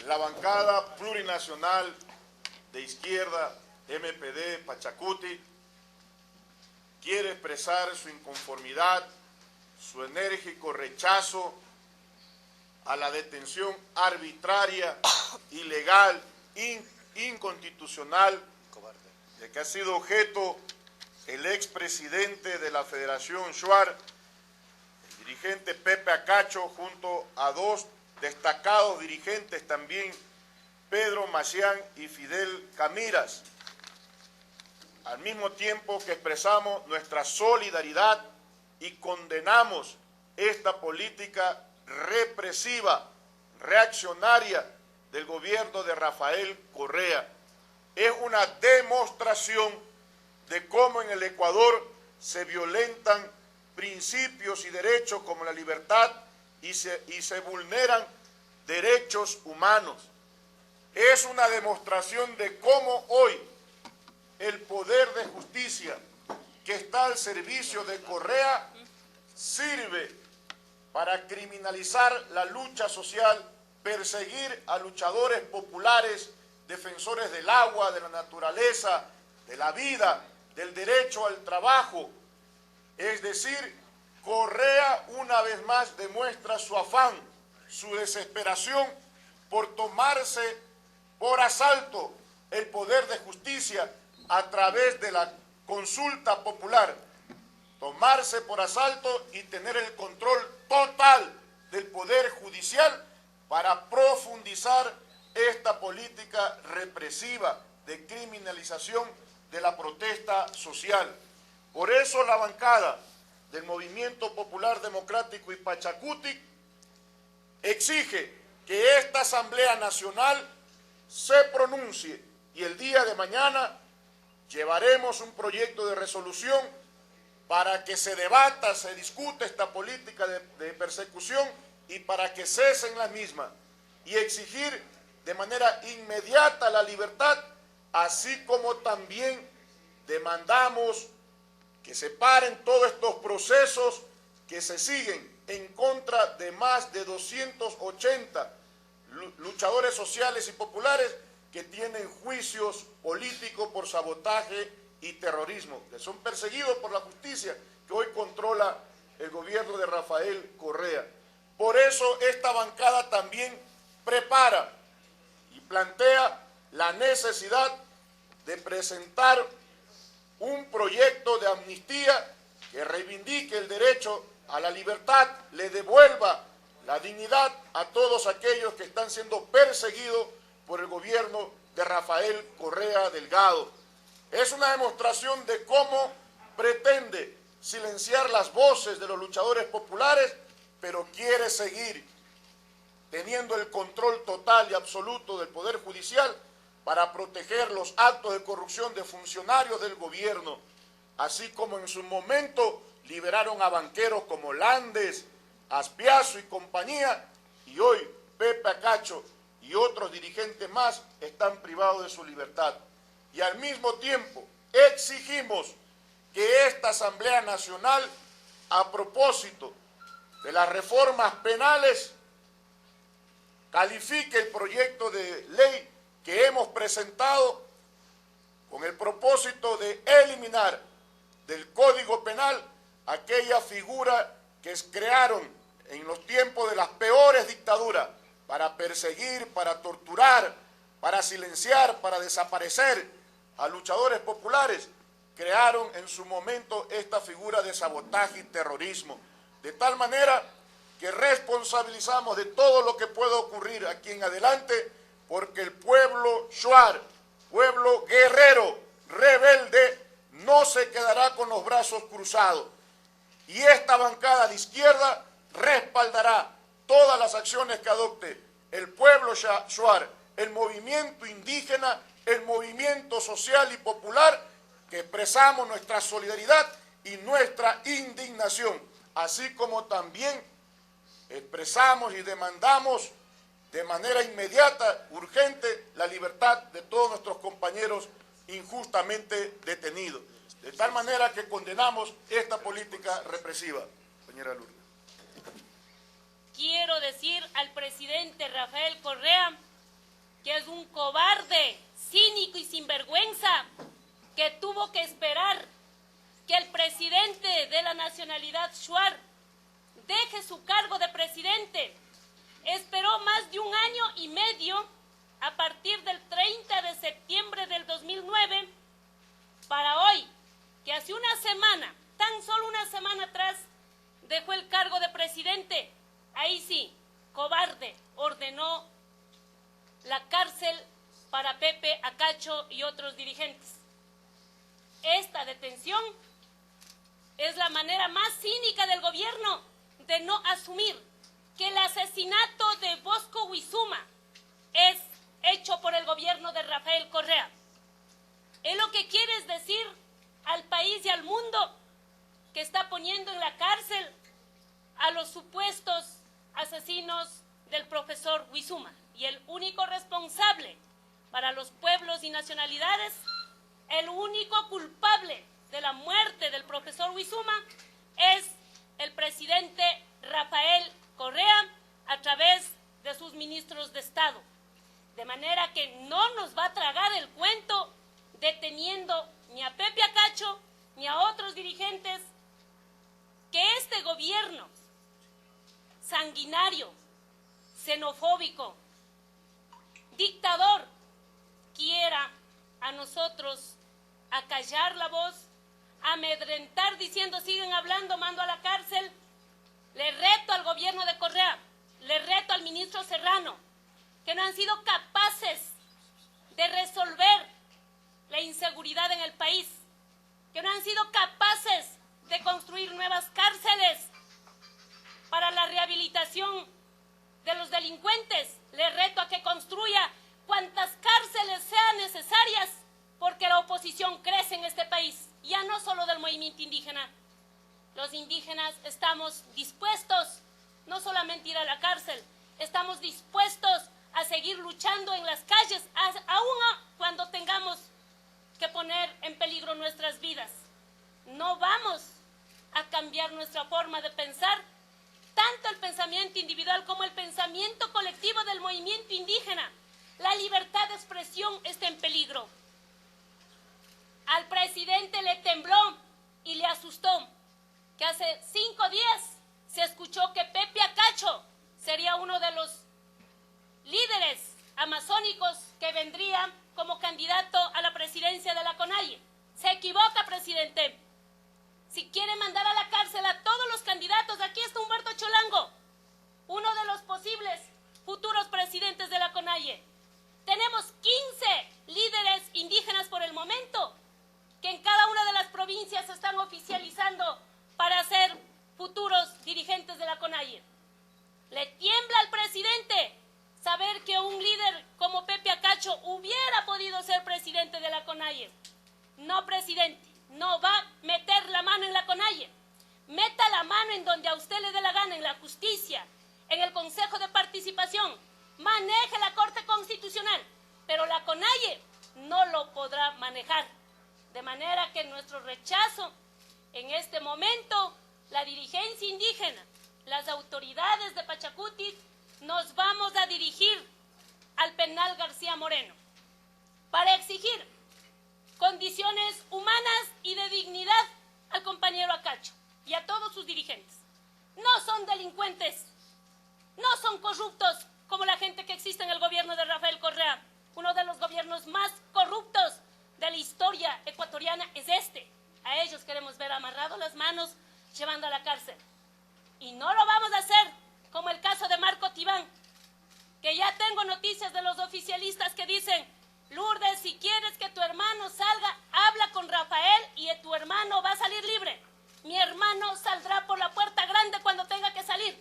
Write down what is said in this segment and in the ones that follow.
La bancada plurinacional de izquierda, MPD, Pachacuti, quiere expresar su inconformidad, su enérgico rechazo a la detención arbitraria, ilegal, inconstitucional, de que ha sido objeto el expresidente de la Federación Shuar, el dirigente Pepe Acacho, junto a dos destacados dirigentes también, Pedro Macián y Fidel Camiras. Al mismo tiempo que expresamos nuestra solidaridad y condenamos esta política represiva, reaccionaria del gobierno de Rafael Correa. Es una demostración de cómo en el Ecuador se violentan principios y derechos como la libertad y se vulneran derechos humanos. Es una demostración de cómo hoy el poder de justicia que está al servicio de Correa sirve para criminalizar la lucha social, perseguir a luchadores populares, defensores del agua, de la naturaleza, de la vida, del derecho al trabajo. Es decir, Correa una vez más demuestra su afán, su desesperación por tomarse por asalto el poder de justicia a través de la consulta popular, tomarse por asalto y tener el control total del poder judicial para profundizar esta política represiva de criminalización de la protesta social. Por eso la bancada del Movimiento Popular Democrático y Pachacuti exige que esta Asamblea Nacional se pronuncie y el día de mañana llevaremos un proyecto de resolución para que se debata, se discute esta política de persecución y para que cesen las mismas y exigir de manera inmediata la libertad, así como también demandamos que se paren todos estos procesos que se siguen en contra de más de 280 luchadores sociales y populares que tienen juicios políticos por sabotaje y terrorismo, que son perseguidos por la justicia que hoy controla el gobierno de Rafael Correa. Por eso esta bancada también prepara y plantea la necesidad de presentar un proyecto de amnistía que reivindique el derecho a la libertad, le devuelva la dignidad a todos aquellos que están siendo perseguidos por el gobierno de Rafael Correa Delgado. Es una demostración de cómo pretende silenciar las voces de los luchadores populares, pero quiere seguir teniendo el control total y absoluto del Poder Judicial para proteger los actos de corrupción de funcionarios del gobierno, así como en su momento liberaron a banqueros como Landes, Aspiazo y compañía, y hoy Pepe Acacho y otros dirigentes más están privados de su libertad. Y al mismo tiempo exigimos que esta Asamblea Nacional, a propósito de las reformas penales, califique el proyecto de ley que hemos presentado con el propósito de eliminar del Código Penal aquella figura que crearon en los tiempos de las peores dictaduras para perseguir, para torturar, para silenciar, para desaparecer a luchadores populares. Crearon en su momento esta figura de sabotaje y terrorismo, de tal manera que responsabilizamos de todo lo que pueda ocurrir aquí en adelante, porque el pueblo Shuar, pueblo guerrero, rebelde, no se quedará con los brazos cruzados. Y esta bancada de izquierda respaldará todas las acciones que adopte el pueblo Shuar, el movimiento indígena, el movimiento social y popular, que expresamos nuestra solidaridad y nuestra indignación, así como también expresamos y demandamos de manera inmediata, urgente, la libertad de todos nuestros compañeros injustamente detenidos. De tal manera que condenamos esta política represiva. Señora Lourdes. Quiero decir al presidente Rafael Correa que es un cobarde, cínico y sinvergüenza, que tuvo que esperar que el presidente de la nacionalidad Shuar deje su cargo de presidente. Esperó más de 1 año y medio a partir del 30 de septiembre del 2009 para hoy, que hace una semana, tan solo una semana atrás, dejó el cargo de presidente. Ahí sí, cobarde, ordenó la cárcel para Pepe Acacho y otros dirigentes. Esta detención es la manera más cínica del gobierno de no asumir que el asesinato de Bosco Huizuma es hecho por el gobierno de Rafael Correa. Él lo que quiere es decir al país y al mundo que está poniendo en la cárcel a los supuestos asesinos del profesor Huizuma. Y el único responsable para los pueblos y nacionalidades, el único culpable de la muerte del profesor Huizuma es el presidente Rafael Correa a través de sus ministros de Estado. De manera que no nos va a tragar el cuento deteniendo ni a Pepe Acacho ni a otros dirigentes, que este gobierno sanguinario, xenofóbico, dictador, quiera a nosotros acallar la voz, amedrentar diciendo siguen hablando, mando a la cárcel. Le reto al gobierno de Correa, le reto al ministro Serrano, que no han sido capaces de resolver la inseguridad en el país, que no han sido capaces de construir nuevas cárceles para la rehabilitación de los delincuentes. Le reto a que construya cuantas cárceles sean necesarias, porque la oposición crece en este país, ya no solo del movimiento indígena. Los indígenas estamos dispuestos no solamente a ir a la cárcel, estamos dispuestos a seguir luchando en las calles, aún cuando tengamos que poner en peligro nuestras vidas. No vamos a cambiar nuestra forma de pensar, tanto el pensamiento individual como el pensamiento colectivo del movimiento indígena. La libertad de expresión está en peligro. Al presidente le tembló y le asustó que hace 5 días se escuchó que Pepe Acacho sería uno de los líderes amazónicos que vendría como candidato a la presidencia de la CONAIE. Se equivoca, presidente. Si quiere mandar a la cárcel a todos los candidatos, aquí está Humberto Cholango, uno de los posibles futuros presidentes de la CONAIE. Tenemos 15 líderes indígenas por el momento, que en cada una de las provincias se están oficializando para ser futuros dirigentes de la CONAIE. Le tiembla al presidente saber que un líder como Pepe Acacho hubiera podido ser presidente de la CONAIE. No, presidente, no va a meter la mano en la CONAIE. Meta la mano en donde a usted le dé la gana, en la justicia, en el Consejo de Participación. Maneje la Corte Constitucional, pero la CONAIE no lo podrá manejar. De manera que nuestro rechazo en este momento, la dirigencia indígena, las autoridades de Pachacuti, nos vamos a dirigir al penal García Moreno para exigir condiciones humanas y de dignidad al compañero Acacho y a todos sus dirigentes. No son delincuentes, no son corruptos como la gente que existe en el gobierno de Rafael Correa. Uno de los gobiernos más corruptos de la historia ecuatoriana es este. A ellos queremos ver amarrados las manos, llevando a la cárcel. Y no lo vamos a hacer como el caso de Marco Tibán, que ya tengo noticias de los oficialistas que dicen: Lourdes, si quieres que tu hermano salga, habla con Rafael y tu hermano va a salir libre. Mi hermano saldrá por la puerta grande cuando tenga que salir.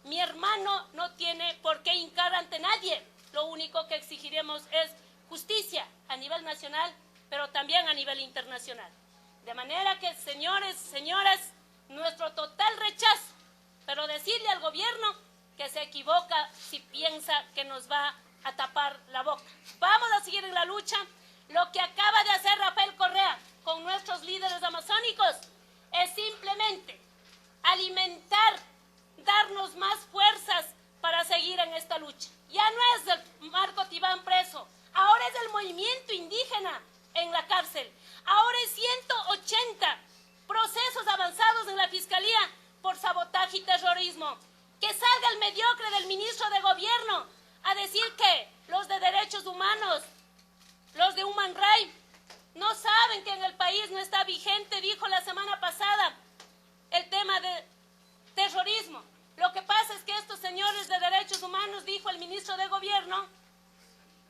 Mi hermano no tiene por qué hincar ante nadie. Lo único que exigiremos es justicia a nivel nacional, pero también a nivel internacional. De manera que, señores, señoras, nuestro total rechazo, pero decirle al gobierno que se equivoca si piensa que nos va a tapar la boca. Vamos a seguir en la lucha. Lo que acaba de hacer Rafael Correa con nuestros líderes amazónicos es simplemente alimentar, darnos más fuerzas para seguir seguir en esta lucha. Ya no es el Marco Tibán preso, ahora es el movimiento indígena en la cárcel. Ahora es 180 procesos avanzados en la Fiscalía por sabotaje y terrorismo. Que salga el mediocre del ministro de Gobierno a decir que los de derechos humanos, los de Human Rights, no saben que en el país no está vigente, dijo la semana pasada, el tema de terrorismo. Lo que pasa es que estos señores de derechos humanos, dijo el ministro de Gobierno,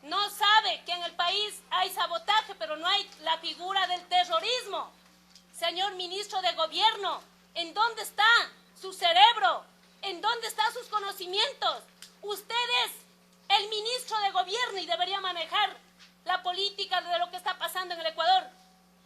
no sabe que en el país hay sabotaje, pero no hay la figura del terrorismo. Señor ministro de Gobierno, ¿en dónde está su cerebro? ¿En dónde están sus conocimientos? Usted es el ministro de Gobierno y debería manejar la política de lo que está pasando en el Ecuador.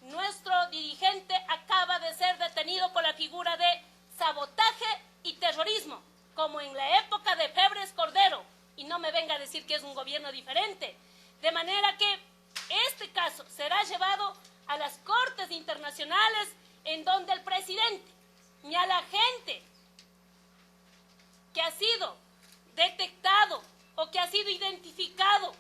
Nuestro dirigente acaba de ser detenido por la figura de sabotaje y terrorismo, como en la época de Febres Cordero, y no me venga a decir que es un gobierno diferente. De manera que este caso será llevado a las cortes internacionales, en donde el presidente ni a la gente que ha sido detectado o que ha sido identificado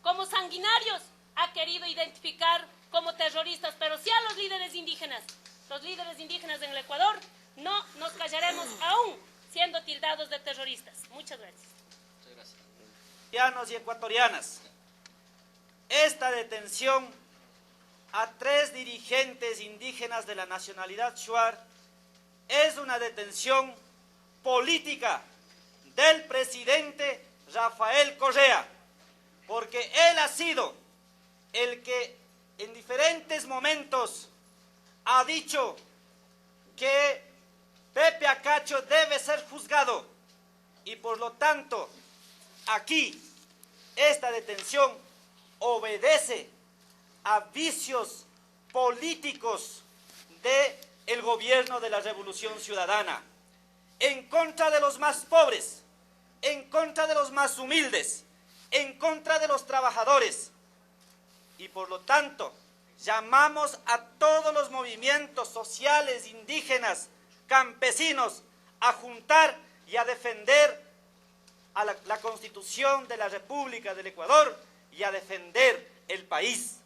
como sanguinarios ha querido identificar como terroristas, pero sí a los líderes indígenas. Los líderes indígenas en el Ecuador no nos callaremos aún siendo tildados de terroristas. Muchas gracias. Muchas gracias. Ecuatorianos y ecuatorianas, esta detención a 3 dirigentes indígenas de la nacionalidad shuar es una detención política del presidente Rafael Correa, porque él ha sido el que en diferentes momentos ha dicho que Pepe Acacho debe ser juzgado y por lo tanto aquí esta detención obedece a vicios políticos del gobierno de la Revolución Ciudadana, en contra de los más pobres, en contra de los más humildes, en contra de los trabajadores. Y por lo tanto, llamamos a todos los movimientos sociales, indígenas, campesinos, a juntar y a defender a la Constitución de la República del Ecuador y a defender el país.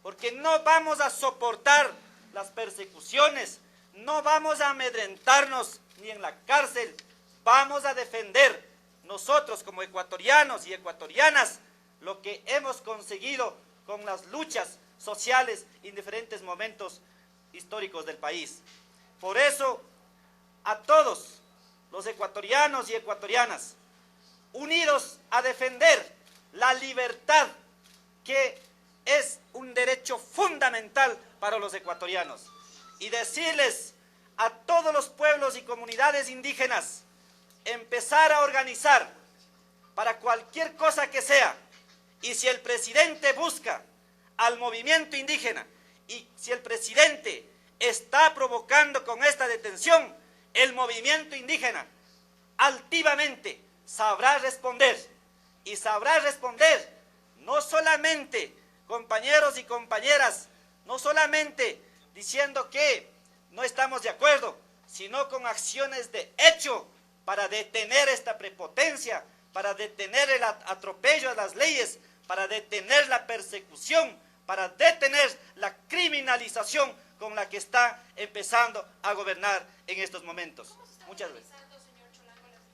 Porque no vamos a soportar las persecuciones, no vamos a amedrentarnos ni en la cárcel, vamos a defender nosotros como ecuatorianos y ecuatorianas lo que hemos conseguido con las luchas sociales en diferentes momentos históricos del país. Por eso, a todos los ecuatorianos y ecuatorianas, unidos a defender la libertad, que es un derecho fundamental para los ecuatorianos, y decirles a todos los pueblos y comunidades indígenas, empezar a organizar para cualquier cosa que sea, y si el presidente busca al movimiento indígena, y si el presidente está provocando con esta detención, el movimiento indígena altivamente sabrá responder, y sabrá responder no solamente, compañeros y compañeras, no solamente diciendo que no estamos de acuerdo, sino con acciones de hecho para detener esta prepotencia, para detener el atropello a las leyes, para detener la persecución, para detener la criminalización con la que está empezando a gobernar en estos momentos. Muchas gracias.